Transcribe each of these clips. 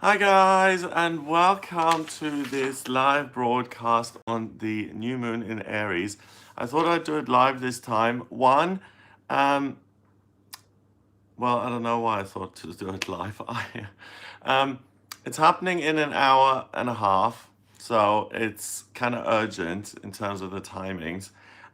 Hi guys, and welcome to this live broadcast on the new moon in Aries. I thought I'd do it live this time. Um, I don't know why I thought to do it live. Um, it's happening in an hour and a half, so it's kind of urgent in terms of the timings.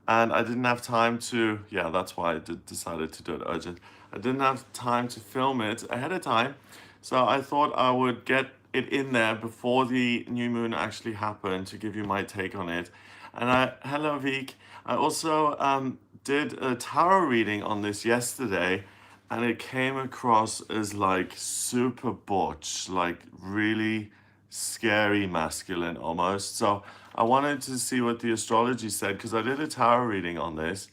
And I didn't have time to, yeah, that's why decided to do it urgent. I didn't have time to film it ahead of time, so I thought I would get it in there before the new moon actually happened to give you my take on it. Hello Vic. I also did a tarot reading on this yesterday, and it came across as like super butch, like really scary masculine almost. So I wanted to see what the astrology said because I did a tarot reading on this,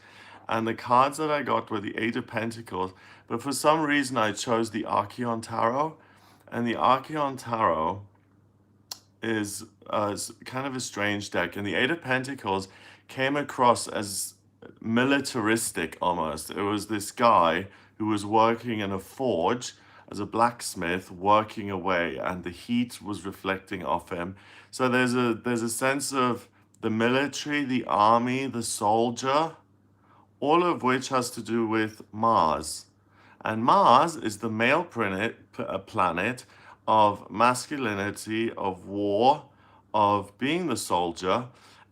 and the cards that I got were the Eight of Pentacles. But for some reason, I chose the Archeon Tarot, and the Archeon Tarot is kind of a strange deck. And the Eight of Pentacles came across as militaristic almost. It was this guy who was working in a forge as a blacksmith, working away, and the heat was reflecting off him. So there's a sense of the military, the army, the soldier, all of which has to do with Mars. And Mars is the male planet of masculinity, of war, of being the soldier,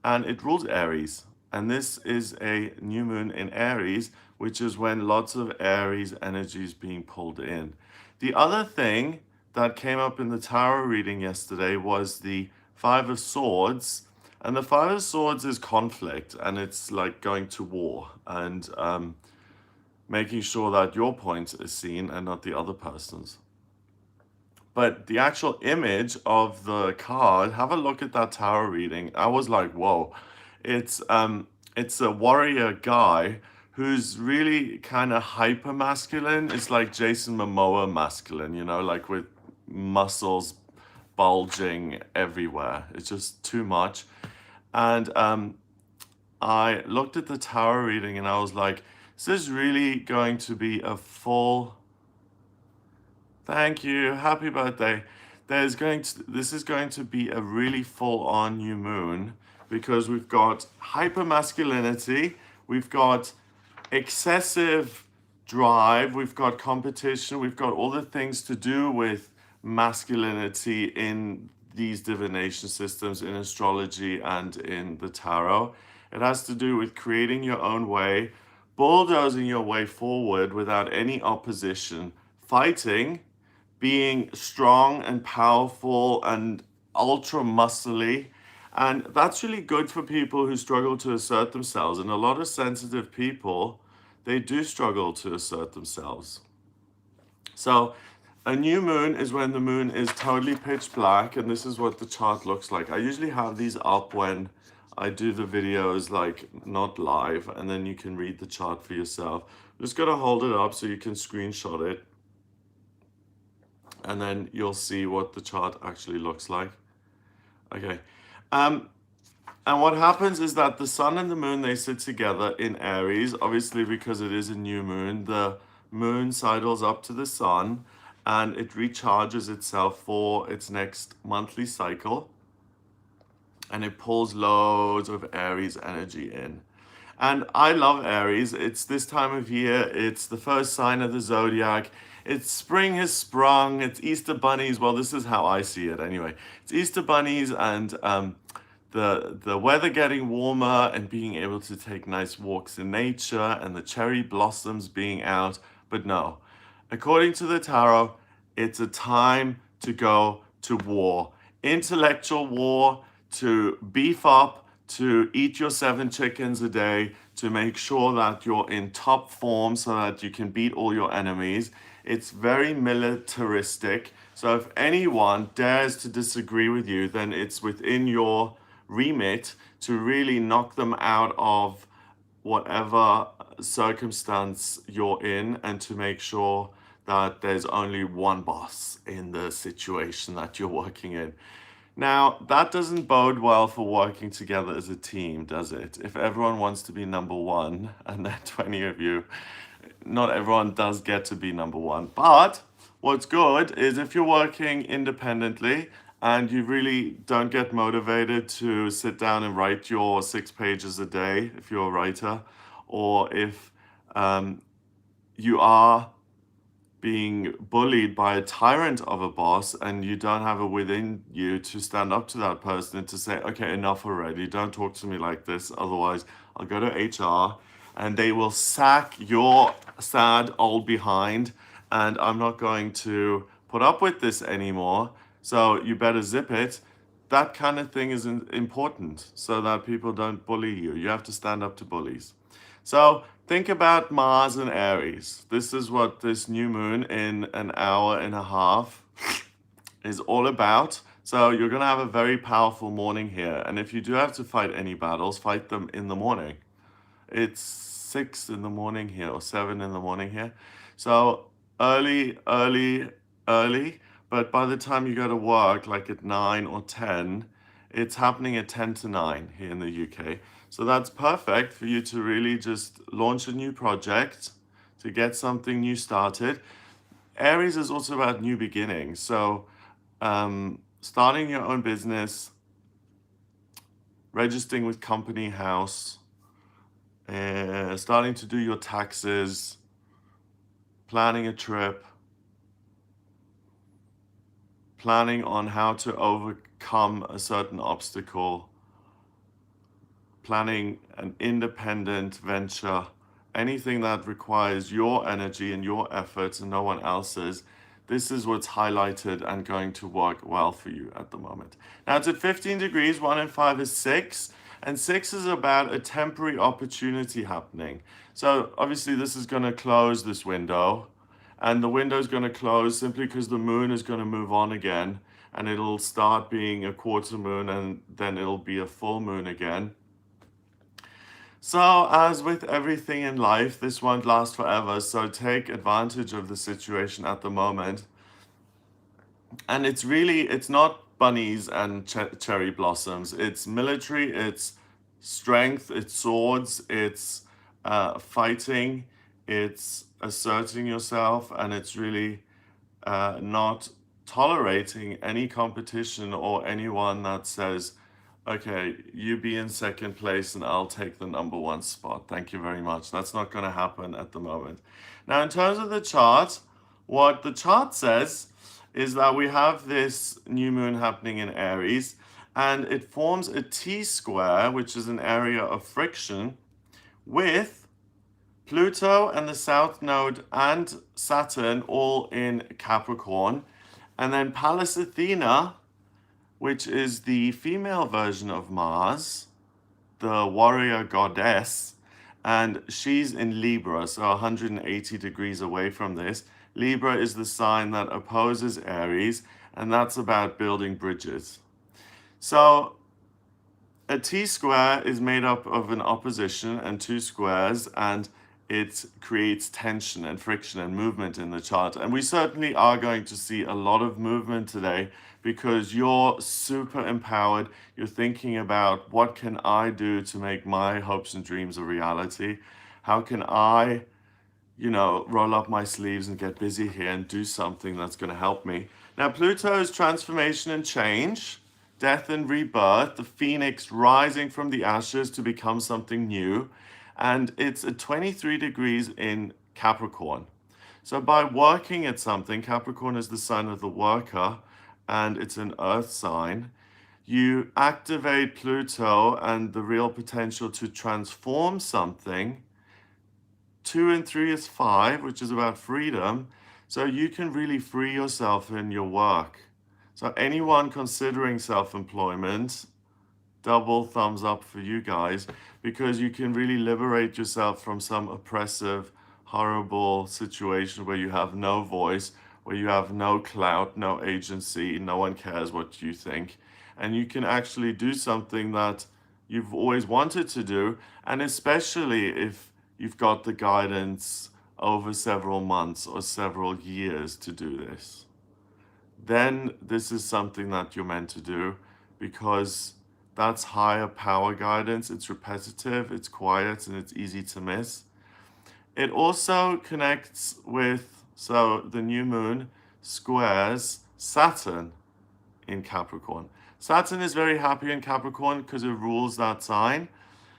and it rules Aries. And this is a new moon in Aries, which is when lots of Aries energy is being pulled in. The other thing that came up in the tarot reading yesterday was the Five of Swords. And the Five of Swords is conflict, and it's like going to war. And making sure that your point is seen and not the other person's. But the actual image of the card, have a look at that tarot reading. I was like, whoa. It's a warrior guy who's really kind of hyper masculine. It's like Jason Momoa masculine, like with muscles bulging everywhere. It's just too much. And I looked at the tarot reading and I was like, is this really going to be a full... Thank you, happy birthday. This is going to be a really full-on new moon because we've got hypermasculinity, we've got excessive drive, we've got competition, we've got all the things to do with masculinity in these divination systems, in astrology and in the tarot. It has to do with creating your own way, bulldozing your way forward without any opposition, fighting, being strong and powerful and ultra muscly. And that's really good for people who struggle to assert themselves. And a lot of sensitive people, they do struggle to assert themselves. So a new moon is when the moon is totally pitch black, and this is what the chart looks like. I usually have these up when I do the videos, like not live, and then you can read the chart for yourself. I'm just gonna hold it up so you can screenshot it, and then you'll see what the chart actually looks like. Okay. And what happens is that the sun and the moon, they sit together in Aries. Obviously, because it is a new moon, the moon sidles up to the sun and it recharges itself for its next monthly cycle. And it pulls loads of Aries energy in. And I love Aries. It's this time of year. It's the first sign of the zodiac. It's spring has sprung. It's Easter bunnies. Well, this is how I see it anyway. It's Easter bunnies and the weather getting warmer and being able to take nice walks in nature and the cherry blossoms being out. But no, according to the tarot, it's a time to go to war. Intellectual war, to beef up, to eat your 7 chickens a day, to make sure that you're in top form so that you can beat all your enemies. It's very militaristic. So if anyone dares to disagree with you, then it's within your remit to really knock them out of whatever circumstance you're in and to make sure that there's only one boss in the situation that you're working in. Now, that doesn't bode well for working together as a team, does it? If everyone wants to be number one, and then 20 of you, not everyone does get to be number one. But What's good is if you're working independently and you really don't get motivated to sit down and write your 6 pages a day, if you're a writer, or if you are being bullied by a tyrant of a boss and you don't have it within you to stand up to that person and to say, okay, enough already, don't talk to me like this, otherwise I'll go to HR and they will sack your sad old behind and I'm not going to put up with this anymore, so you better zip it. That kind of thing is important so that people don't bully you. You have to stand up to bullies. So think about Mars and Aries. This is what this new moon in an hour and a half is all about. So you're going to have a very powerful morning here. And if you do have to fight any battles, fight them in the morning. It's 6 in the morning here or 7 in the morning here. So early, early, early. But by the time you go to work, like at 9 or 10, it's happening at 10 to 9 here in the UK. So that's perfect for you to really just launch a new project, to get something new started. Aries is also about new beginnings. So starting your own business, registering with Company House, starting to do your taxes, planning a trip, planning on how to overcome a certain obstacle, planning an independent venture, anything that requires your energy and your efforts and no one else's. This is what's highlighted and going to work well for you at the moment. Now it's at 15 degrees, 1 and 5 is 6, and 6 is about a temporary opportunity happening. So obviously this is going to close this window, and the window is going to close simply because the moon is going to move on again, and it'll start being a quarter moon, and then it'll be a full moon again. So, as with everything in life, this won't last forever. So, take advantage of the situation at the moment. And it's not bunnies and cherry blossoms. It's military, it's strength, it's swords, it's fighting, it's asserting yourself, and it's really not tolerating any competition or anyone that says, okay, you be in second place and I'll take the number one spot. Thank you very much. That's not going to happen at the moment. Now, in terms of the chart, what the chart says is that we have this new moon happening in Aries and it forms a T square, which is an area of friction with Pluto and the South Node and Saturn all in Capricorn. And then Pallas Athena, which is the female version of Mars, the warrior goddess, and she's in Libra, so 180 degrees away from this. Libra is the sign that opposes Aries, and that's about building bridges. So a T square is made up of an opposition and two squares, and it creates tension and friction and movement in the chart. And we certainly are going to see a lot of movement today because you're super empowered. You're thinking about what can I do to make my hopes and dreams a reality? How can I, roll up my sleeves and get busy here and do something that's going to help me? Now, Pluto is transformation and change, death and rebirth, the phoenix rising from the ashes to become something new. And it's at 23 degrees in Capricorn. So by working at something, Capricorn is the sign of the worker, and it's an earth sign. You activate Pluto and the real potential to transform something. 2 and 3 is 5, which is about freedom. So you can really free yourself in your work. So anyone considering self-employment, double thumbs up for you guys, because you can really liberate yourself from some oppressive, horrible situation where you have no voice, where you have no clout, no agency, no one cares what you think. And you can actually do something that you've always wanted to do, and especially if you've got the guidance over several months or several years to do this, then this is something that you're meant to do because that's higher power guidance. It's repetitive, it's quiet, and it's easy to miss. It also connects with, so the new moon squares Saturn in Capricorn. Saturn is very happy in Capricorn because it rules that sign.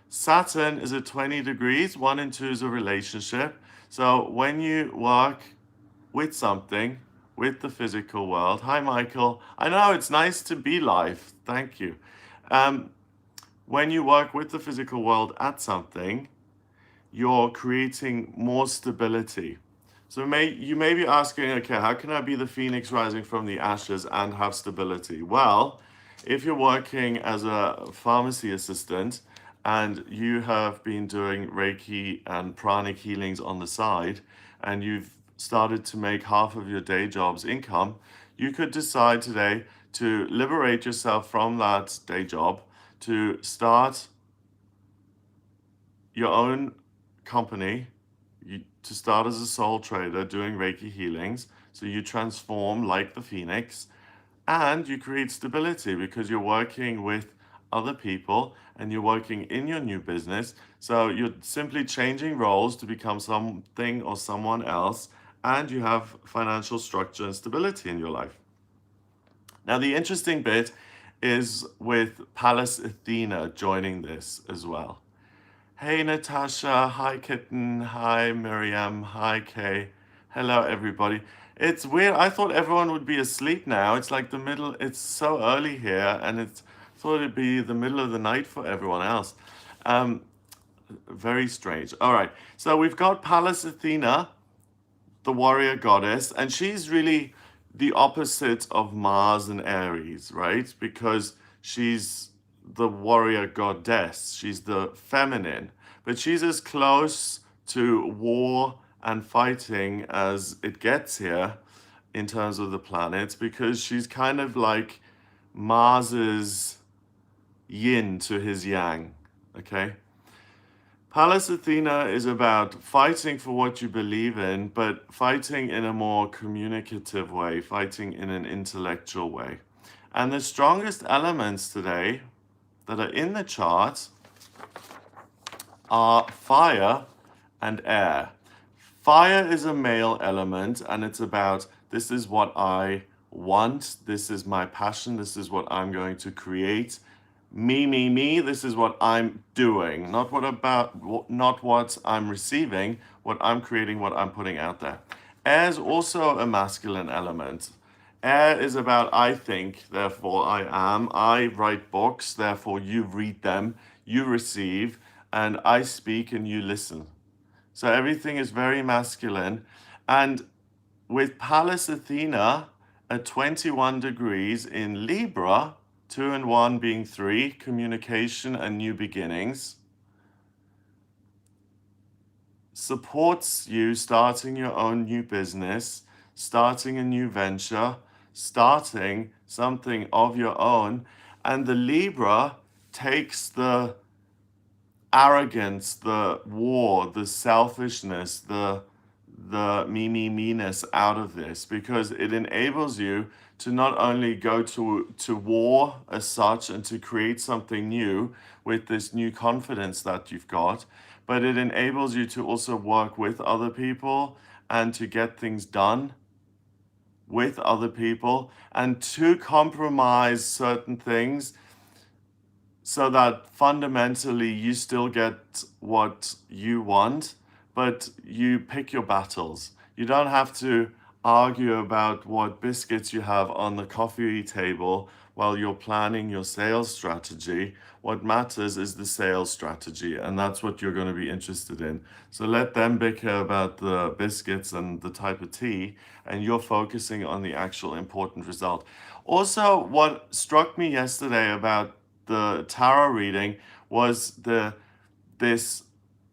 Saturn is at 20 degrees. 1 and 2 is a relationship. So when you work with something, with the physical world. Hi, Michael. I know it's nice to be live. Thank you. Um, when you work with the physical world at something, you're creating more stability. So you may be asking, okay, how can I be the phoenix rising from the ashes and have stability? Well, if you're working as a pharmacy assistant and you have been doing Reiki and pranic healings on the side, and you've started to make half of your day job's income, you could decide today to liberate yourself from that day job, to start your own company, to start as a soul trader doing Reiki healings. So you transform like the phoenix and you create stability because you're working with other people and you're working in your new business. So you're simply changing roles to become something or someone else, and you have financial structure and stability in your life. Now, the interesting bit is with Pallas Athena joining this as well. Hey, Natasha. Hi, Kitten. Hi, Miriam. Hi, Kay. Hello, everybody. It's weird. I thought everyone would be asleep now. It's like the middle, it's so early here, and thought it'd be the middle of the night for everyone else. Um, Very strange. All right. So we've got Pallas Athena, the warrior goddess, and she's really the opposite of Mars and Aries, right? Because she's the warrior goddess, she's the feminine, but she's as close to war and fighting as it gets here in terms of the planets, because she's kind of like Mars's yin to his yang, okay? Pallas Athena is about fighting for what you believe in, but fighting in a more communicative way, fighting in an intellectual way. And the strongest elements today that are in the chart are fire and air. Fire is a male element, and it's about this is what I want, this is my passion, this is what I'm going to create. Me, this is what I'm doing, not what I'm receiving, what I'm creating, what I'm putting out there. Air is also a masculine element. Air is about I think, therefore I am. I write books, therefore you read them, you receive, and I speak and you listen. So everything is very masculine. And with Pallas Athena at 21 degrees in Libra, 2 and 1 being 3, communication and new beginnings, supports you starting your own new business, starting a new venture, starting something of your own. And the Libra takes the arrogance, the war, the selfishness, the me-ness out of this, because it enables you to not only go to war as such and to create something new with this new confidence that you've got, but it enables you to also work with other people and to get things done with other people and to compromise certain things so that fundamentally you still get what you want, but you pick your battles. You don't have to argue about what biscuits you have on the coffee table while you're planning your sales strategy. What matters is the sales strategy, and that's what you're going to be interested in. So let them bicker about the biscuits and the type of tea, and you're focusing on the actual important result. Also, what struck me yesterday about the tarot reading was this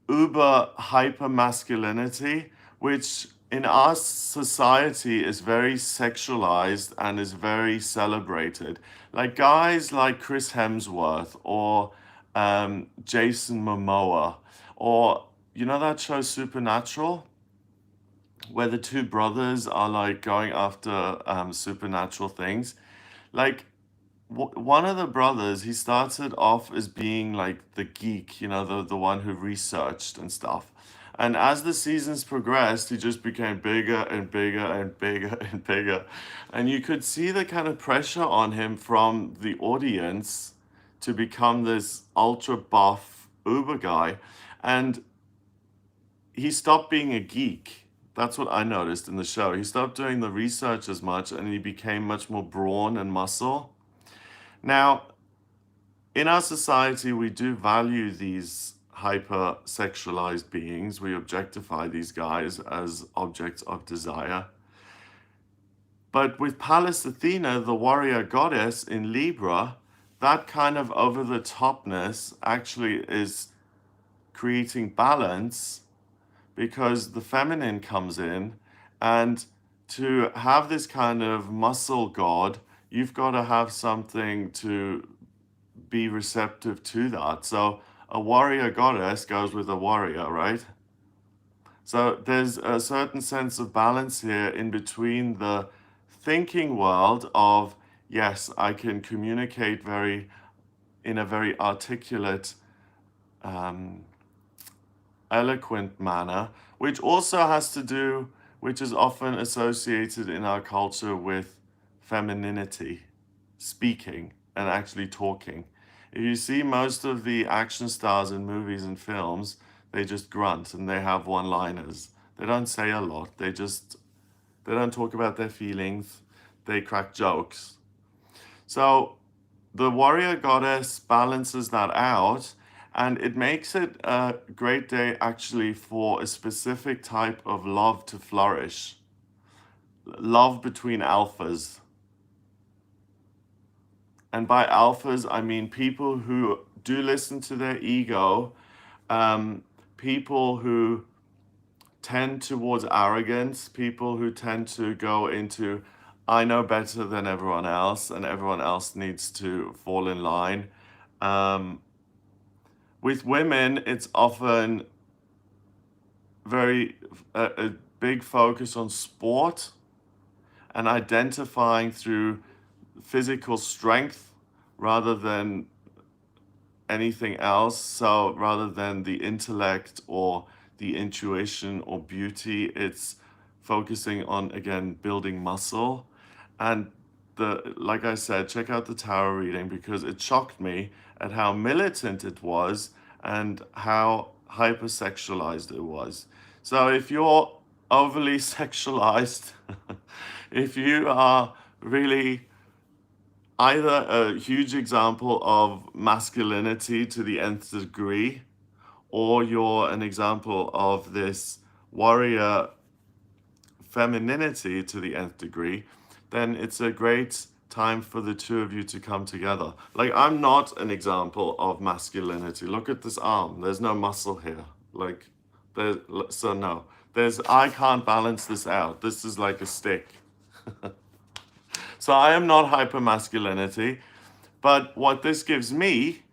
uber hyper masculinity, which in our society is very sexualized and is very celebrated. Like guys like Chris Hemsworth or Jason Momoa, or you know that show Supernatural, where the two brothers are like going after supernatural things. Like one of the brothers, he started off as being like the geek, you know, the one who researched and stuff. And as the seasons progressed, he just became bigger and bigger and bigger and bigger. And you could see the kind of pressure on him from the audience to become this ultra buff Uber guy. And he stopped being a geek. That's what I noticed in the show. He stopped doing the research as much and he became much more brawn and muscle. Now, in our society, we do value these hyper sexualized beings. We objectify these guys as objects of desire. But with Pallas Athena, the warrior goddess in Libra, that kind of over the topness actually is creating balance because the feminine comes in, and to have this kind of muscle god, you've got to have something to be receptive to that. So a warrior goddess goes with a warrior, right? So there's a certain sense of balance here in between the thinking world of, yes, I can communicate in a very articulate, um, eloquent manner, which also has to do, which is often associated in our culture with femininity, speaking and actually talking. If you see most of the action stars in movies and films, they just grunt and they have one-liners. They don't say a lot. They don't talk about their feelings. They crack jokes. So the warrior goddess balances that out, and it makes it a great day actually for a specific type of love to flourish. Love between alphas. And by alphas, I mean people who do listen to their ego, people who tend towards arrogance, people who tend to go into, I know better than everyone else, and everyone else needs to fall in line. With women, it's often a big focus on sport and identifying through physical strength rather than anything else. So rather than the intellect or the intuition or beauty, it's focusing on, again, building muscle. And like I said, check out the tarot reading because it shocked me at how militant it was and how hypersexualized it was. So if you're overly sexualized, if you are really either a huge example of masculinity to the nth degree, or you're an example of this warrior femininity to the nth degree, then it's a great time for the two of you to come together. Like, I'm not an example of masculinity. Look at this arm. There's no muscle here. Like, so no. I can't balance this out. This is like a stick. So I am not hypermasculinity, but what this gives me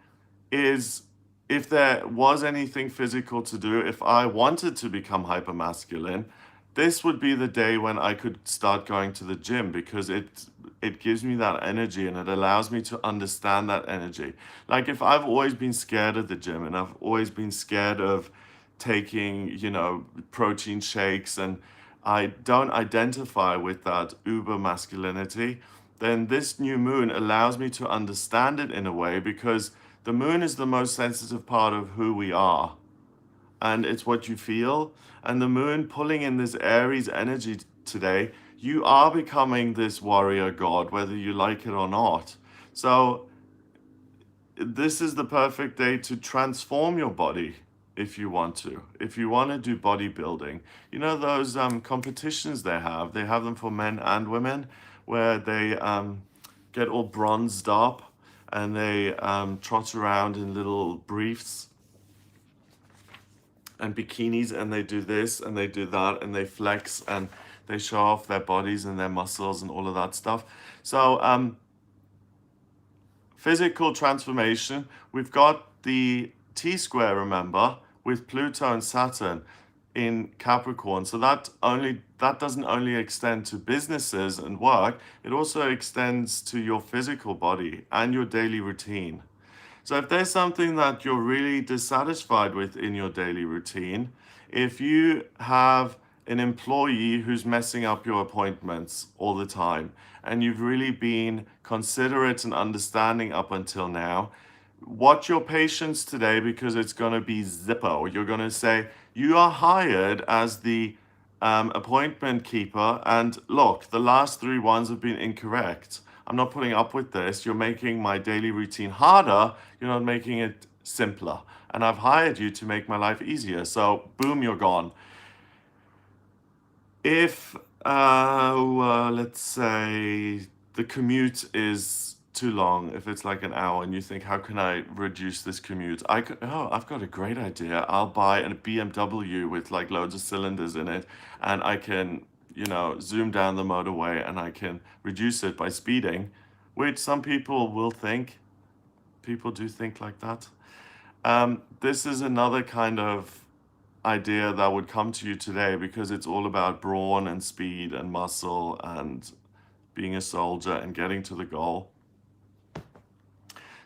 is if there was anything physical to do, if I wanted to become hypermasculine, this would be the day when I could start going to the gym because it gives me that energy and it allows me to understand that energy. Like if I've always been scared of the gym and I've always been scared of taking, protein shakes and I don't identify with that uber masculinity, then this new moon allows me to understand it in a way because the moon is the most sensitive part of who we are. And it's what you feel. And the moon pulling in this Aries energy today, you are becoming this warrior god, whether you like it or not. So this is the perfect day to transform your body if you want to. If you want to do bodybuilding, those competitions they have them for men and women where they get all bronzed up and they trot around in little briefs and bikinis and they do this and they do that and they flex and they show off their bodies and their muscles and all of that stuff. So physical transformation, we've got the T-square, remember, with Pluto and Saturn in Capricorn. So that doesn't only extend to businesses and work, it also extends to your physical body and your daily routine. So if there's something that you're really dissatisfied with in your daily routine, If you have an employee who's messing up your appointments all the time, and you've really been considerate and understanding up until now, watch your patience today because it's going to be Zippo. You're going to say, you are hired as the appointment keeper, and look, the last three ones have been incorrect. I'm not putting up with this. You're making my daily routine harder. You're not making it simpler. And I've hired you to make my life easier. So, boom, you're gone. If, let's say, the commute is too long, if it's like an hour and you think, how can I reduce this commute? I've got a great idea. I'll buy a BMW with like loads of cylinders in it, and I can, zoom down the motorway and I can reduce it by speeding, which some people will think. People do think like that. This is another kind of idea that would come to you today because it's all about brawn and speed and muscle and being a soldier and getting to the goal.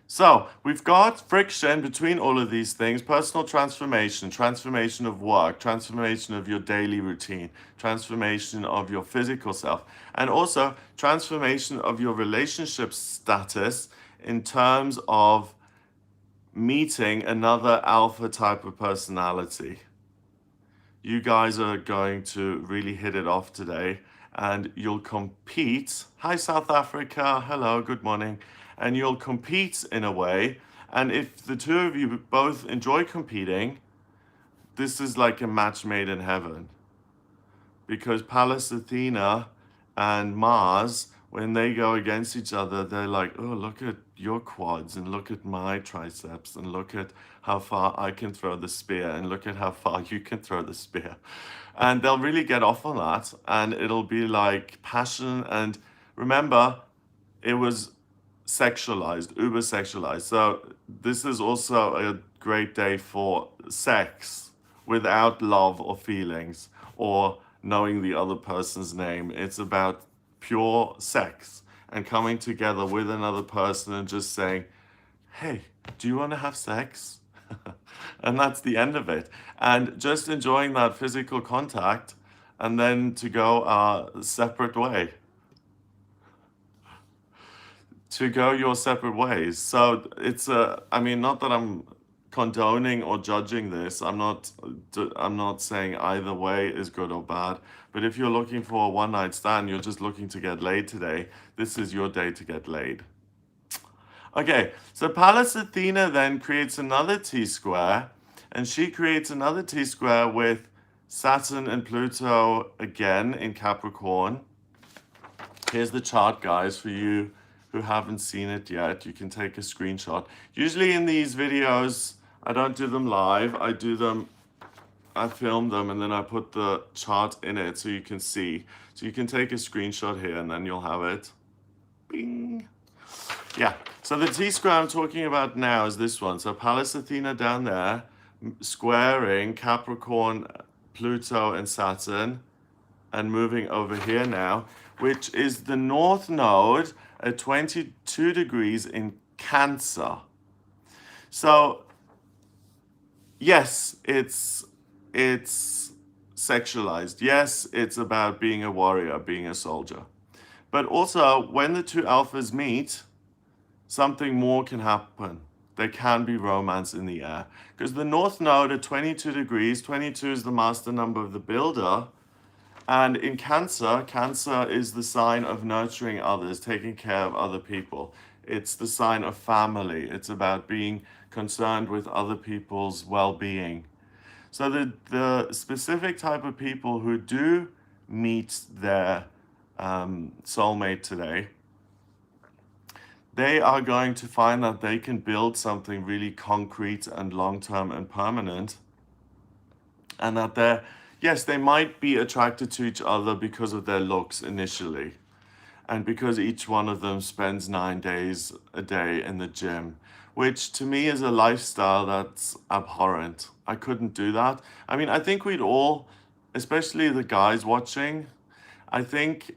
So we've got friction between all of these things: personal transformation, transformation of work, transformation of your daily routine, transformation of your physical self, and also transformation of your relationship status in terms of meeting another alpha type of personality. You guys are going to really hit it off today, and you'll compete. Hi, South Africa. Hello, good morning. And you'll compete in a way. And if the two of you both enjoy competing, this is like a match made in heaven. Because Pallas Athena and Mars, when they go against each other, they're like, oh, look at your quads, and look at my triceps, and look at how far I can throw the spear, and look at how far you can throw the spear. And they'll really get off on that, and it'll be like passion. And remember, it was sexualized, uber sexualized. So this is also a great day for sex without love or feelings or knowing the other person's name. It's about pure sex and coming together with another person and just saying, hey, do you want to have sex? And that's the end of it. And just enjoying that physical contact, and then to go a separate way. To go your separate ways. So it's I mean, not that I'm condoning or judging this. I'm not saying either way is good or bad. But if you're looking for a one night stand, you're just looking to get laid today, this is your day to get laid. Okay, so Pallas Athena then creates another T-square, and she creates another T-square with Saturn and Pluto again in Capricorn. Here's the chart, guys, for you who haven't seen it yet. You can take a screenshot. Usually in these videos, I don't do them live. I film them, and then I put the chart in it so you can see. So you can take a screenshot here, and then you'll have it. Bing. Yeah, so the T-square I'm talking about now is this one. So Pallas Athena down there, squaring Capricorn, Pluto, and Saturn, and moving over here now, which is the North Node at 22 degrees in Cancer. So, yes, it's sexualized. Yes, it's about being a warrior, being a soldier. But also, when the two alphas meet, something more can happen. There can be romance in the air. Because the North Node at 22 degrees, 22 is the master number of the builder. And in Cancer, Cancer is the sign of nurturing others, taking care of other people. It's the sign of family. It's about being concerned with other people's well-being. So the specific type of people who do meet their soulmate today, they are going to find that they can build something really concrete and long-term and permanent. And that yes, they might be attracted to each other because of their looks initially. And because each one of them spends 9 days a day in the gym, which to me is a lifestyle that's abhorrent. I couldn't do that. I mean, I think we'd all, especially the guys watching, I think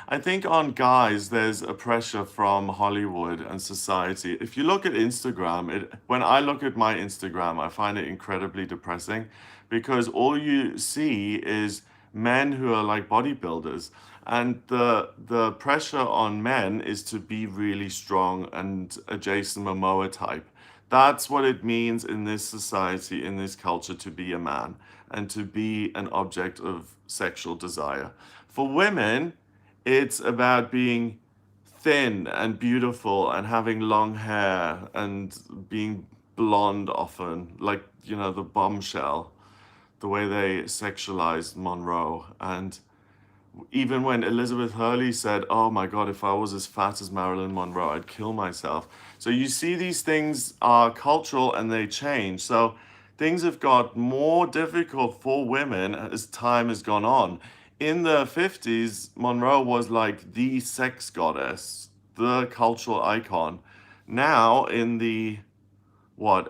I think on guys, there's a pressure from Hollywood and society. If you look at Instagram, when I look at my Instagram, I find it incredibly depressing because all you see is men who are like bodybuilders. And the pressure on men is to be really strong and a Jason Momoa type. That's what it means in this society, in this culture, to be a man and to be an object of sexual desire. For women, it's about being thin and beautiful and having long hair and being blonde often, like, the bombshell, the way they sexualized Monroe. And even when Elizabeth Hurley said, "Oh my God, if I was as fat as Marilyn Monroe, I'd kill myself." So you see, these things are cultural and they change. So things have got more difficult for women as time has gone on. In the 50s, Monroe was like the sex goddess, the cultural icon. Now, in the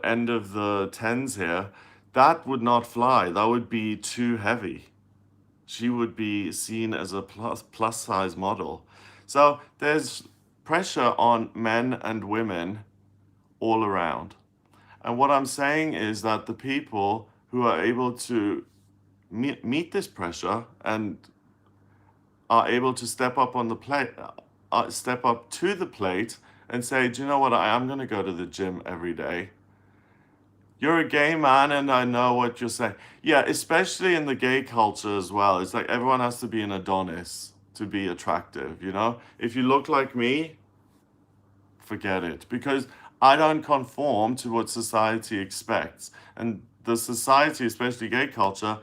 end of the tens here, that would not fly. That would be too heavy. She would be seen as a plus size model. So there's pressure on men and women all around. And what I'm saying is that the people who are able to meet this pressure and are able to step up on the plate, step up to the plate and say, "Do you know what? I am going to go to the gym every day." You're a gay man, and I know what you're saying. Yeah, especially in the gay culture as well. It's like everyone has to be an Adonis to be attractive, you know? If you look like me, forget it. Because I don't conform to what society expects. And the society, especially gay culture,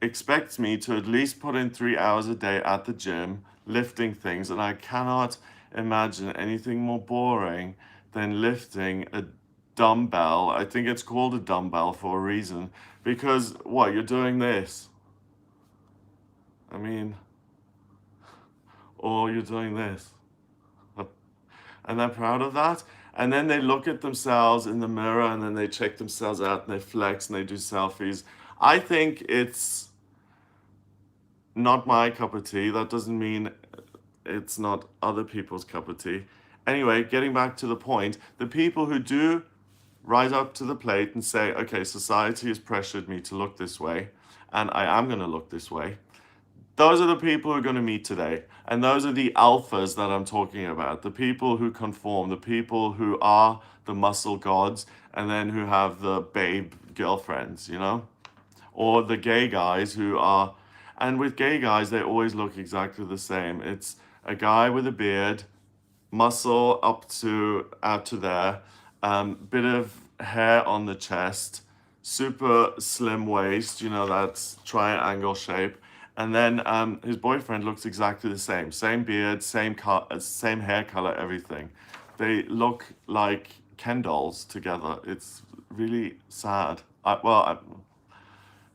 expects me to at least put in 3 hours a day at the gym, lifting things. And I cannot imagine anything more boring than lifting a dumbbell. I think it's called a dumbbell for a reason. Because what, you're doing this? I mean, or you're doing this. And they're proud of that. And then they look at themselves in the mirror and then they check themselves out and they flex and they do selfies. I think it's not my cup of tea. That doesn't mean it's not other people's cup of tea. Anyway, getting back to the point, the people who do rise up to the plate and say, okay, society has pressured me to look this way, and I am going to look this way. Those are the people who are going to meet today. And those are the alphas that I'm talking about. The people who conform, the people who are the muscle gods, and then who have the babe girlfriends, Or the gay guys who are, and with gay guys, they always look exactly the same. It's a guy with a beard, muscle out to there, bit of hair on the chest, super slim waist, that's triangle shape. And then his boyfriend looks exactly the same beard, same hair color, everything. They look like Ken dolls together. It's really sad.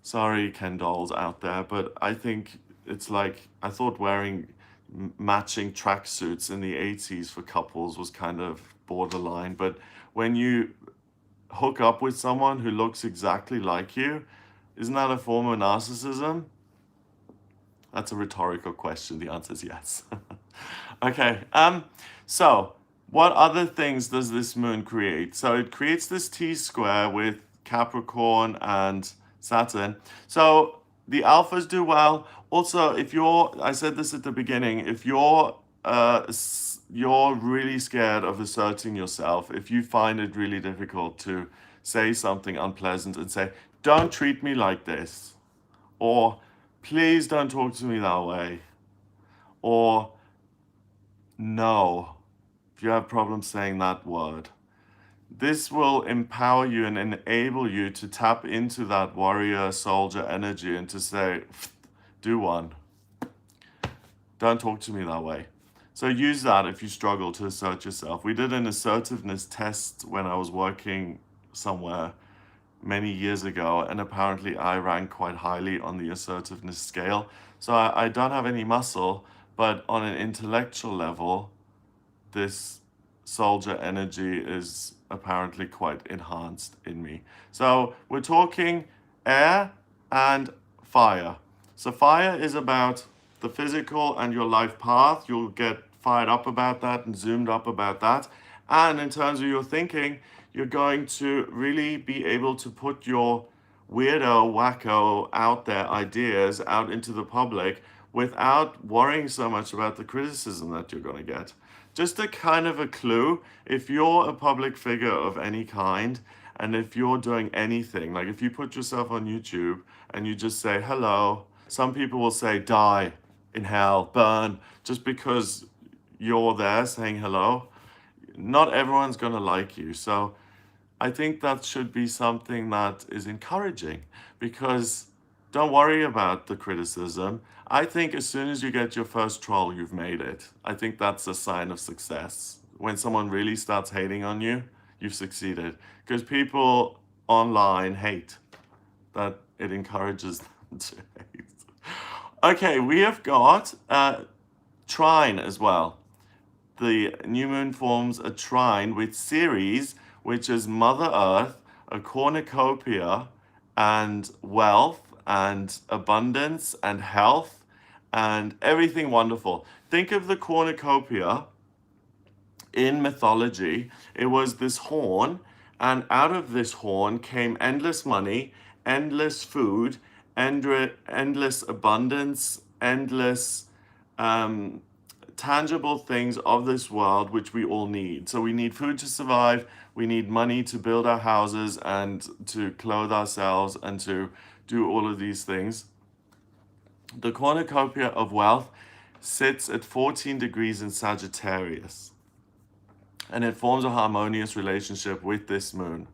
Sorry, Ken dolls out there, but I think it's like, I thought wearing matching tracksuits in the 80s for couples was kind of borderline. But when you hook up with someone who looks exactly like you, isn't that a form of narcissism? That's a rhetorical question. The answer is yes. Okay. So what other things does this moon create? So it creates this T-square with Capricorn and Saturn. So the alphas do well. Also, I said this at the beginning, if you're really scared of asserting yourself, if you find it really difficult to say something unpleasant and say, "Don't treat me like this," or "Please don't talk to me that way," or "No," if you have problems saying that word. This will empower you and enable you to tap into that warrior soldier energy and to say, "Do one. Don't talk to me that way." So use that if you struggle to assert yourself. We did an assertiveness test when I was working somewhere many years ago, and apparently I rank quite highly on the assertiveness scale. So I don't have any muscle, but on an intellectual level, this soldier energy is apparently quite enhanced in me. So we're talking air and fire. So fire is about the physical and your life path. You'll get fired up about that and zoomed up about that. And in terms of your thinking, you're going to really be able to put your weirdo, wacko, out there ideas out into the public without worrying so much about the criticism that you're going to get. Just a kind of a clue, if you're a public figure of any kind, and if you're doing anything, like if you put yourself on YouTube and you just say hello, some people will say die in hell, burn, just because you're there saying hello. Not everyone's going to like you. So I think that should be something that is encouraging, because don't worry about the criticism. I think as soon as you get your first troll, you've made it. I think that's a sign of success. When someone really starts hating on you, you've succeeded. Because people online hate. That it encourages them to hate. Okay, we have got trine as well. The new moon forms a trine with Ceres, which is Mother Earth, a cornucopia, and wealth, and abundance, and health, and everything wonderful. Think of the cornucopia in mythology. It was this horn, and out of this horn came endless money, endless food, endless abundance, endless tangible things of this world which we all need. So we need food to survive, we need money to build our houses and to clothe ourselves and to do all of these things. The cornucopia of wealth sits at 14 degrees in Sagittarius, and it forms a harmonious relationship with this moon.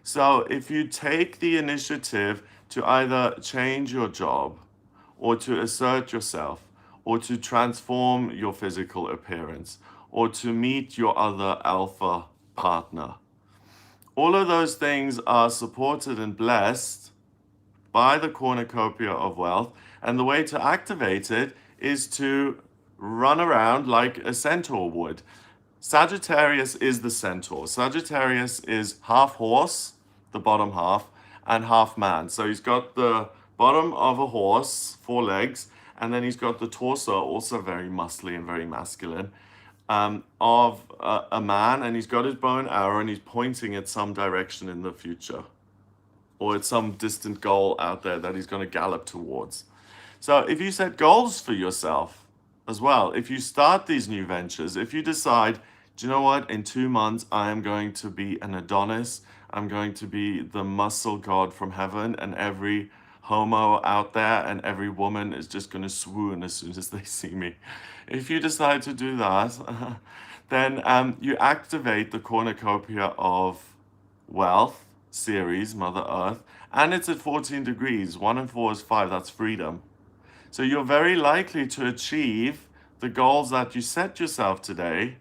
So if you take the initiative to either change your job or to assert yourself, or to transform your physical appearance, or to meet your other alpha partner. All of those things are supported and blessed by the cornucopia of wealth, and the way to activate it is to run around like a centaur would. Sagittarius is the centaur. Sagittarius is half horse, the bottom half, and half man. So he's got the bottom of a horse, 4 legs, and then he's got the torso, also very muscly and very masculine, of a man, and he's got his bow and arrow, and he's pointing at some direction in the future, or at some distant goal out there that he's going to gallop towards. So if you set goals for yourself as well, if you start these new ventures, if you decide, do you know what, in 2 months I am going to be an Adonis, I'm going to be the muscle god from heaven, and every homo out there and every woman is just going to swoon as soon as they see me. If you decide to do that, then you activate the cornucopia of wealth, Ceres, Mother Earth, and it's at 14 degrees. 1 and 4 is 5, that's freedom. So you're very likely to achieve the goals that you set yourself today.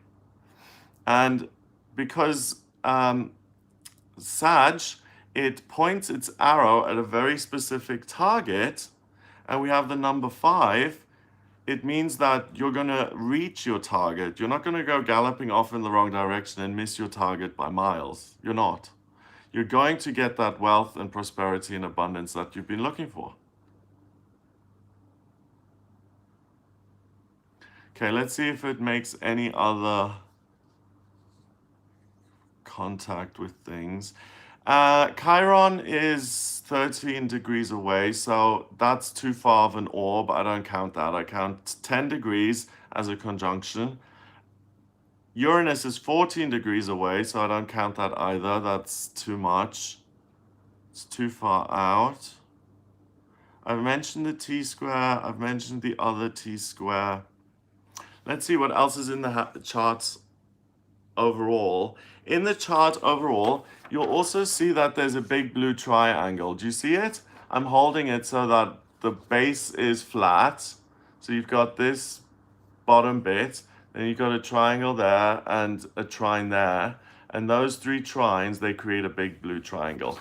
And because Sag, it points its arrow at a very specific target, and we have the number 5, it means that you're going to reach your target. You're not going to go galloping off in the wrong direction and miss your target by miles. You're not. You're going to get that wealth and prosperity and abundance that you've been looking for. Okay, let's see if it makes any other contact with things. Chiron is 13 degrees away, so that's too far of an orb. I don't count that. I count 10 degrees as a conjunction. Uranus is 14 degrees away, so I don't count that either. That's too much. It's too far out. I've mentioned the T-square. I've mentioned the other T-square. Let's see what else is in the charts overall. In the chart overall, you'll also see that there's a big blue triangle. Do you see it? I'm holding it so that the base is flat. So you've got this bottom bit, then you've got a triangle there and a trine there. And those 3 trines, they create a big blue triangle.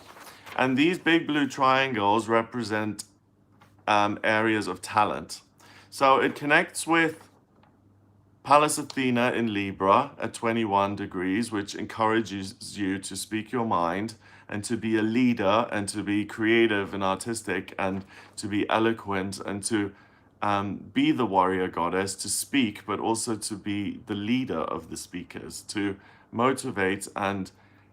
And these big blue triangles represent areas of talent. So it connects with Pallas Athena in Libra at 21 degrees, which encourages you to speak your mind and to be a leader and to be creative and artistic and to be eloquent and to be the warrior goddess, to speak, but also to be the leader of the speakers, to motivate and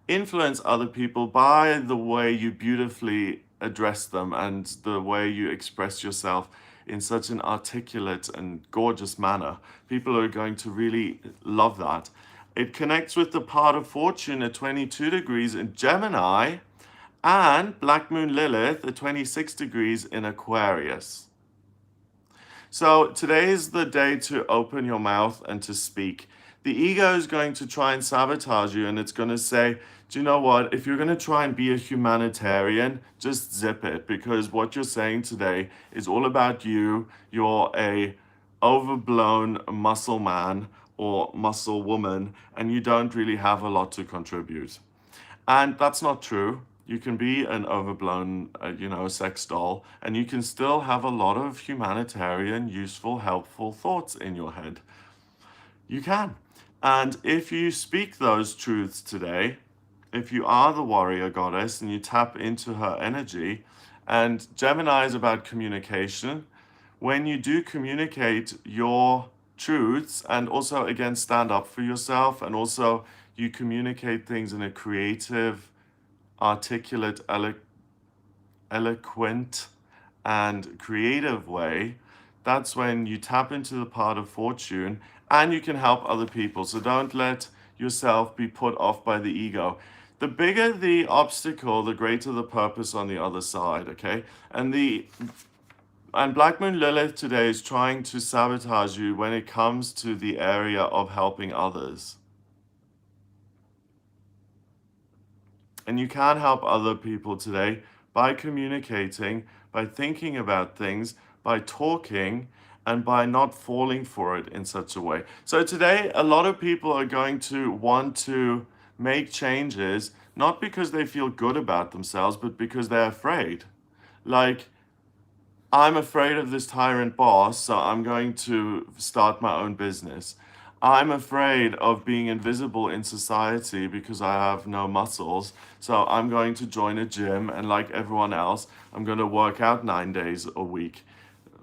influence other people by the way you beautifully address them and the way you express yourself in such an articulate and gorgeous manner. People are going to really love that. It connects with the part of fortune at 22 degrees in Gemini and Black Moon Lilith at 26 degrees in Aquarius. So today is the day to open your mouth and to speak. The ego is going to try and sabotage you, and it's going to say, do you know what? If you're going to try and be a humanitarian, just zip it, because what you're saying today is all about you. You're a overblown muscle man or muscle woman, and you don't really have a lot to contribute. And that's not true. You can be an overblown, sex doll, and you can still have a lot of humanitarian, useful, helpful thoughts in your head. You can. And if you speak those truths today, if you are the warrior goddess and you tap into her energy, and Gemini is about communication, when you do communicate your truths and also, again, stand up for yourself, and also you communicate things in a creative, articulate, eloquent, and creative way, that's when you tap into the part of fortune and you can help other people. So don't let yourself be put off by the ego. The bigger the obstacle, the greater the purpose on the other side, okay? And Black Moon Lilith today is trying to sabotage you when it comes to the area of helping others. And you can help other people today by communicating, by thinking about things, by talking, and by not falling for it in such a way. So today, a lot of people are going to want to make changes, not because they feel good about themselves, but because they're afraid. Like, I'm afraid of this tyrant boss, so I'm going to start my own business. I'm afraid of being invisible in society because I have no muscles, so I'm going to join a gym, and like everyone else, I'm going to work out 9 days a week.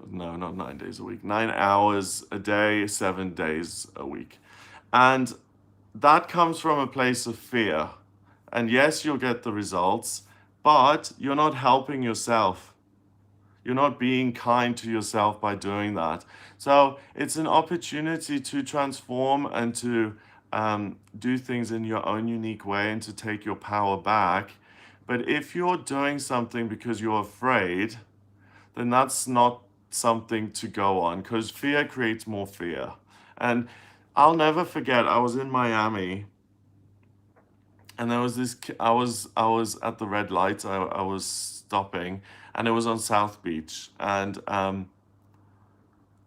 No, not 9 days a week. 9 hours a day, 7 days a week. And that comes from a place of fear. And yes, you'll get the results, but you're not helping yourself. You're not being kind to yourself by doing that. So it's an opportunity to transform and to do things in your own unique way and to take your power back. But if you're doing something because you're afraid, then that's not something to go on, because fear creates more fear. And I'll never forget, I was in Miami, and there was this I was at the red light. I was stopping, and it was on South Beach, and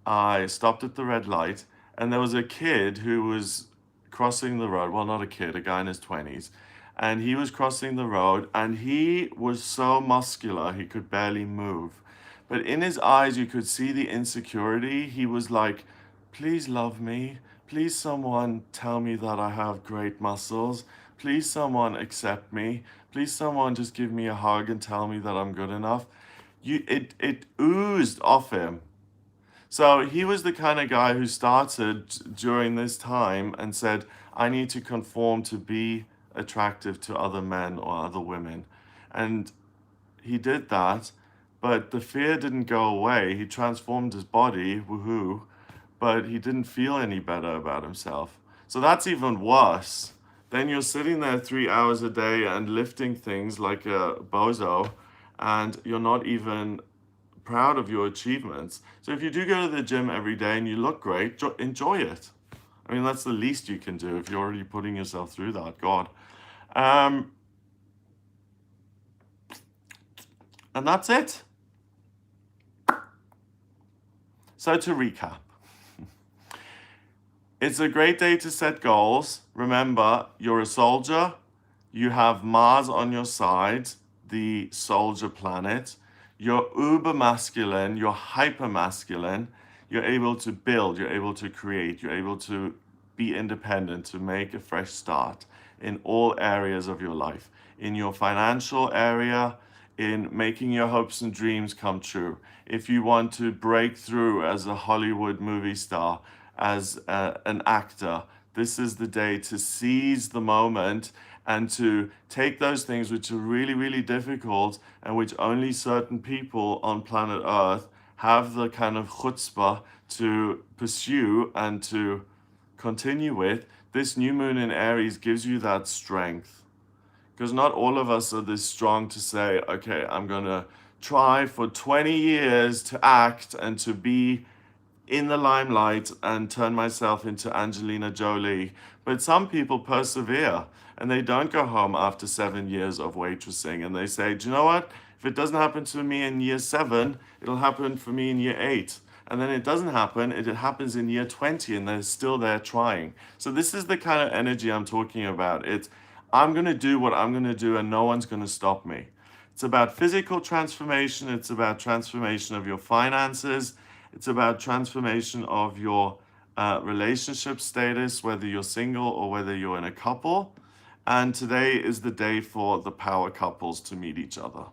I stopped at the red light, and there was a kid who was crossing the road. Well, not a kid, a guy in his 20s, and he was crossing the road, and he was so muscular he could barely move, but in his eyes you could see the insecurity. He was like, please love me, please someone tell me that I have great muscles, please someone accept me, please someone just give me a hug and tell me that I'm good enough. It oozed off him. So he was the kind of guy who started during this time and said, I need to conform to be attractive to other men or other women. And he did that, but the fear didn't go away. He transformed his body, woohoo, but he didn't feel any better about himself. So that's even worse. Then you're sitting there 3 hours a day and lifting things like a bozo, and you're not even proud of your achievements. So if you do go to the gym every day and you look great, enjoy it. I mean, that's the least you can do if you're already putting yourself through that. God. And that's it. So to recap, it's a great day to set goals. Remember, you're a soldier. You have Mars on your side, the soldier planet. You're uber masculine, you're hyper masculine. You're able to build, you're able to create, you're able to be independent, to make a fresh start in all areas of your life. In your financial area, in making your hopes and dreams come true, if you want to break through as a Hollywood movie star, as an actor, this is the day to seize the moment and to take those things which are really, really difficult and which only certain people on planet Earth have the kind of chutzpah to pursue and to continue with. This new moon in Aries gives you that strength. Because not all of us are this strong to say, okay, I'm going to try for 20 years to act and to be in the limelight and turn myself into Angelina Jolie. But some people persevere and they don't go home after 7 years of waitressing and they say, do you know what? If it doesn't happen to me in year 7, it'll happen for me in year 8. And then it doesn't happen, it happens in year 20 and they're still there trying. So this is the kind of energy I'm talking about. It's, I'm going to do what I'm going to do and no one's going to stop me. It's about physical transformation. It's about transformation of your finances. It's about transformation of your relationship status, whether you're single or whether you're in a couple. And today is the day for the power couples to meet each other.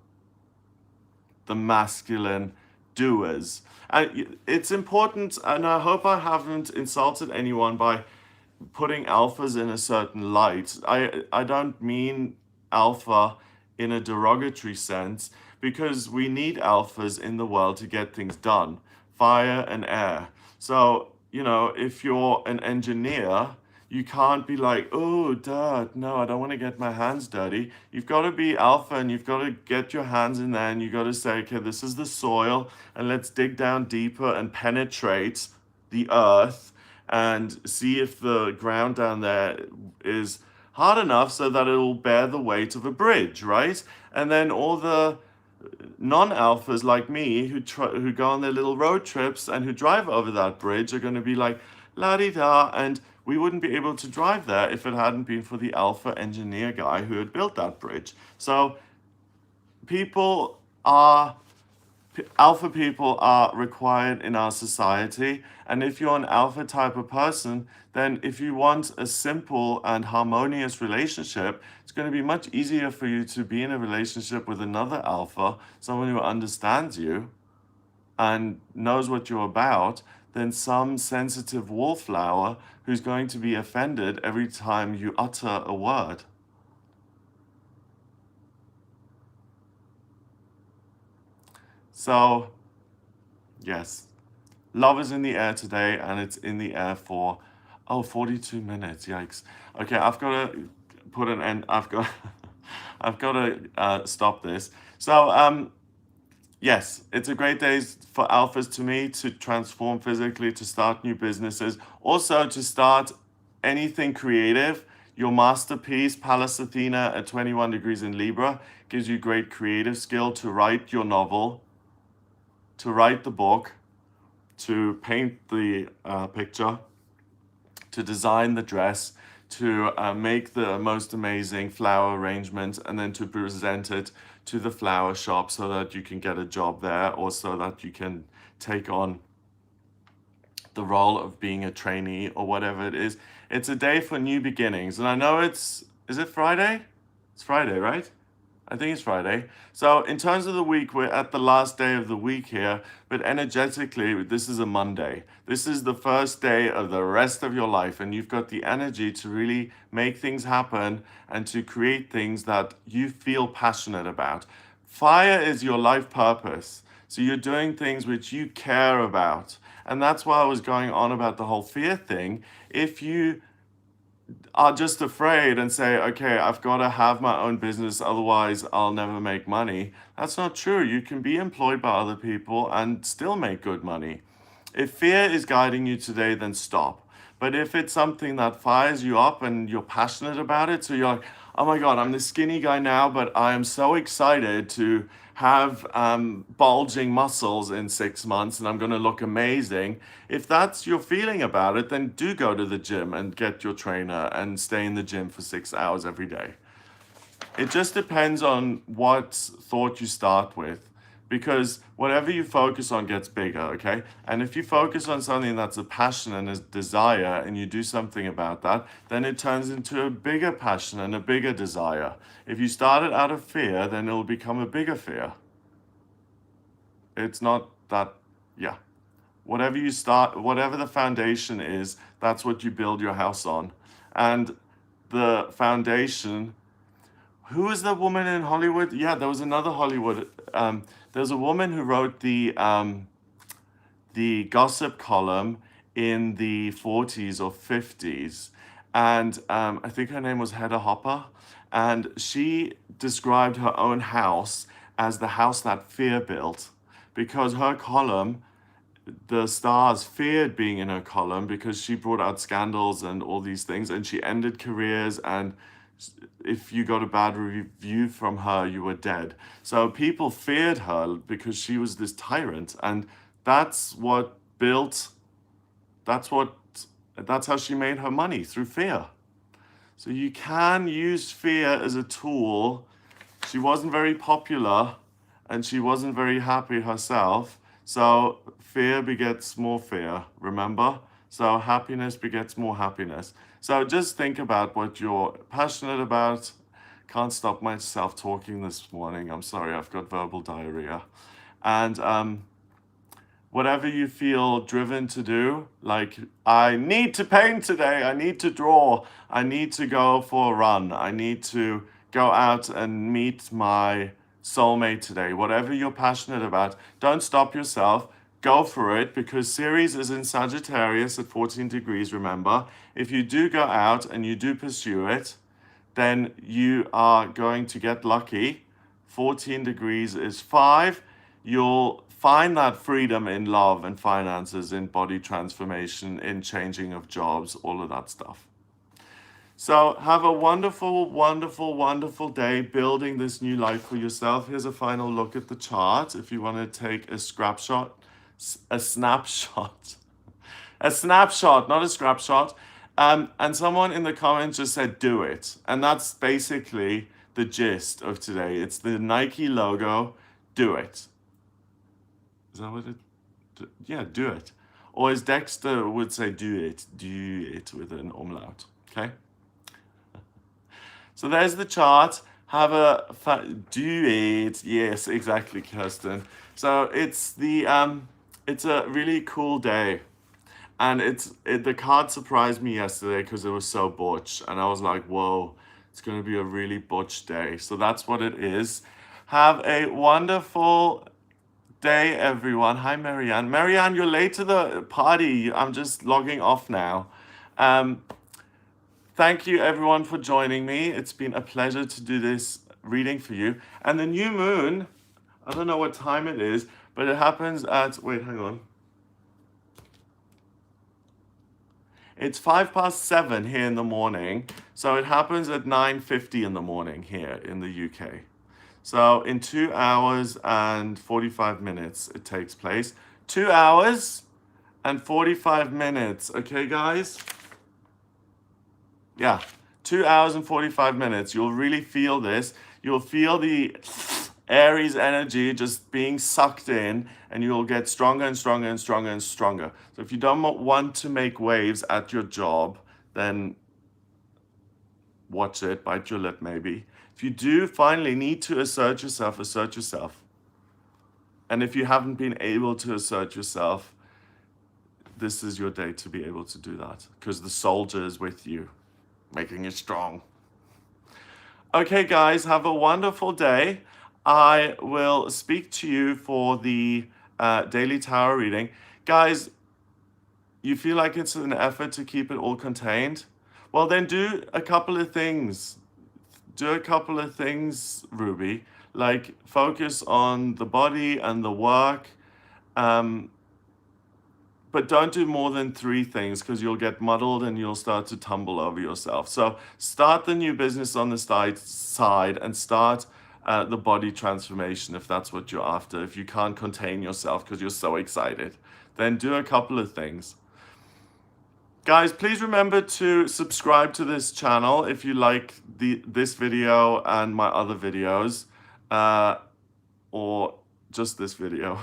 The masculine doers. And it's important, and I hope I haven't insulted anyone by putting alphas in a certain light. I don't mean alpha in a derogatory sense, because we need alphas in the world to get things done. Fire and air. So, you know, if you're an engineer, you can't be like, oh, dirt, no, I don't want to get my hands dirty. You've got to be alpha and you've got to get your hands in there and you've got to say, okay, this is the soil and let's dig down deeper and penetrate the earth and see if the ground down there is hard enough so that it'll bear the weight of a bridge, right? And then all the non-alphas like me who go on their little road trips and who drive over that bridge are going to be like, la-di-da, and we wouldn't be able to drive there if it hadn't been for the alpha engineer guy who had built that bridge. So people are alpha people are required in our society. And if you're an alpha type of person, then if you want a simple and harmonious relationship, it's going to be much easier for you to be in a relationship with another alpha, someone who understands you and knows what you're about, than some sensitive wallflower who's going to be offended every time you utter a word. So, yes, love is in the air today, and it's in the air for, 42 minutes. Yikes. Okay, I've got to put an end. I've got to stop this. So, yes, it's a great day for alphas to me to transform physically, to start new businesses, also to start anything creative. Your masterpiece, Pallas Athena at 21 degrees in Libra, gives you great creative skill to write your novel, to write the book, to paint the picture, to design the dress, to make the most amazing flower arrangement, and then to present it to the flower shop so that you can get a job there, or so that you can take on the role of being a trainee or whatever it is. It's a day for new beginnings. And I know is it Friday? It's Friday, right? I think it's Friday. So in terms of the week, we're at the last day of the week here, but energetically, this is a Monday. This is the first day of the rest of your life, and you've got the energy to really make things happen and to create things that you feel passionate about. Fire is your life purpose. So you're doing things which you care about. And that's why I was going on about the whole fear thing. If you are just afraid and say, okay, I've got to have my own business, otherwise I'll never make money. That's not true. You can be employed by other people and still make good money. If fear is guiding you today, then stop. But if it's something that fires you up and you're passionate about it, so you're like, oh my God, I'm this skinny guy now, but I am so excited to have bulging muscles in 6 months and I'm going to look amazing. If that's your feeling about it, then do go to the gym and get your trainer and stay in the gym for 6 hours every day. It just depends on what thought you start with. because whatever you focus on gets bigger, okay? And if you focus on something that's a passion and a desire and you do something about that, then it turns into a bigger passion and a bigger desire. If you start it out of fear, then it'll become a bigger fear. It's not that, yeah. Whatever you start, whatever the foundation is, that's what you build your house on. And the foundation, who is the woman in Hollywood? Yeah, there was another Hollywood. There's a woman who wrote the gossip column in the 40s or 50s. And I think her name was Hedda Hopper. And she described her own house as the house that fear built, because her column, the stars feared being in her column because she brought out scandals and all these things, and she ended careers, and if you got a bad review from her, you were dead. So people feared her because she was this tyrant, and that's what built, that's what, that's how she made her money, through fear. So you can use fear as a tool. She wasn't very popular and she wasn't very happy herself. So fear begets more fear, remember? So happiness begets more happiness. So just think about what you're passionate about. Can't stop myself talking this morning. I'm sorry, I've got verbal diarrhea. And whatever you feel driven to do, like, I need to paint today, I need to draw, I need to go for a run, I need to go out and meet my soulmate today. Whatever you're passionate about, don't stop yourself. Go for it, because Aries is in Sagittarius at 14 degrees, remember. If you do go out and you do pursue it, then you are going to get lucky. 14 degrees is 5. You'll find that freedom in love and finances, in body transformation, in changing of jobs, all of that stuff. So have a wonderful, wonderful, wonderful day building this new life for yourself. Here's a final look at the chart. If you want to take a snapshot, a snapshot, not a scrap shot. And someone in the comments just said, do it. And that's basically the gist of today. It's the Nike logo, do it. Is that what it, yeah, do it. Or as Dexter would say, do it with an umlaut, okay? So there's the chart. Have a do it. Yes, exactly, Kirsten. So it's a really cool day, and the card surprised me yesterday because it was so butch, and I was like, whoa, it's gonna be a really butch day. So that's what it is. Have a wonderful day, everyone. Hi, Marianne. Marianne, you're late to the party. I'm just logging off now. Thank you, everyone, for joining me. It's been a pleasure to do this reading for you. And the new moon, I don't know what time it is, but it happens at, wait, hang on. It's 7:05 here in the morning. So it happens at 9:50 in the morning here in the UK. So in 2 hours and 45 minutes, it takes place. 2 hours and 45 minutes. Okay, guys? Yeah, 2 hours and 45 minutes. You'll really feel this. You'll feel the Aries energy just being sucked in, and you'll get stronger and stronger and stronger and stronger. So if you don't want to make waves at your job, then watch it, bite your lip maybe. If you do finally need to assert yourself, assert yourself. And if you haven't been able to assert yourself, this is your day to be able to do that, because the soldier is with you, making you strong. Okay, guys, have a wonderful day. I will speak to you for the daily tarot reading. Guys, you feel like it's an effort to keep it all contained? Well, then do a couple of things. Do a couple of things, Ruby. Like, focus on the body and the work. But don't do more than 3 things, because you'll get muddled and you'll start to tumble over yourself. So start the new business on the side and start the body transformation if that's what you're after. If you can't contain yourself because you're so excited, then do a couple of things. Guys, please remember to subscribe to this channel if you like this video and my other videos, or just this video.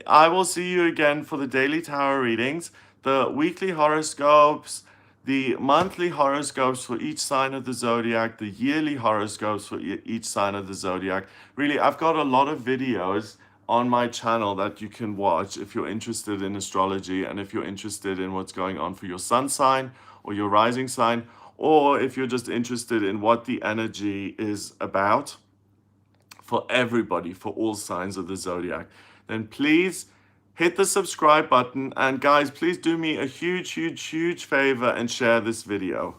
I will see you again for the daily tarot readings, the weekly horoscopes, the monthly horoscopes for each sign of the zodiac, the yearly horoscopes for each sign of the zodiac. Really, I've got a lot of videos on my channel that you can watch if you're interested in astrology and if you're interested in what's going on for your sun sign or your rising sign, or if you're just interested in what the energy is about for everybody, for all signs of the zodiac. Then please hit the subscribe button, and guys, please do me a huge favor and share this video.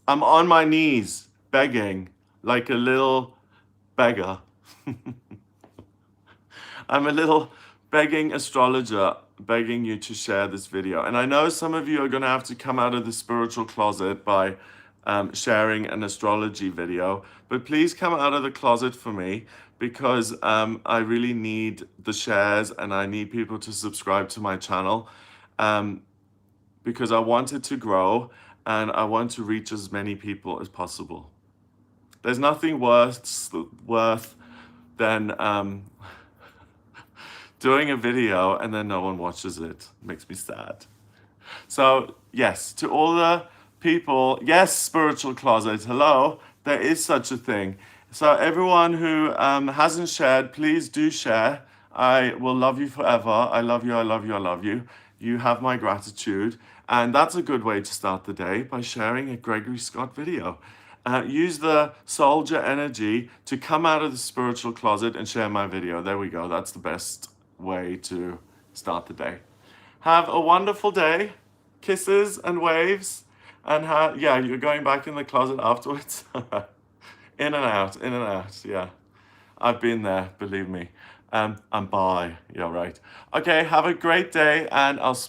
I'm on my knees begging like a little beggar. I'm a little begging astrologer, begging you to share this video. And I know some of you are going to have to come out of the spiritual closet by sharing an astrology video, but please come out of the closet for me, because I really need the shares and I need people to subscribe to my channel, because I want it to grow and I want to reach as many people as possible. There's nothing worth than doing a video and then no one watches it. It makes me sad. So yes, to all the people, yes, spiritual closet, hello, there is such a thing. So everyone who hasn't shared, please do share. I will love you forever. I love you, I love you, I love you. You have my gratitude. And that's a good way to start the day, by sharing a Gregory Scott video. Use the soldier energy to come out of the spiritual closet and share my video. There we go. That's the best way to start the day. Have a wonderful day. Kisses and waves. And yeah, you're going back in the closet afterwards. In and out, in and out. Yeah, I've been there, believe me. I'm bi. Yeah, right. Okay, have a great day, and I'll speak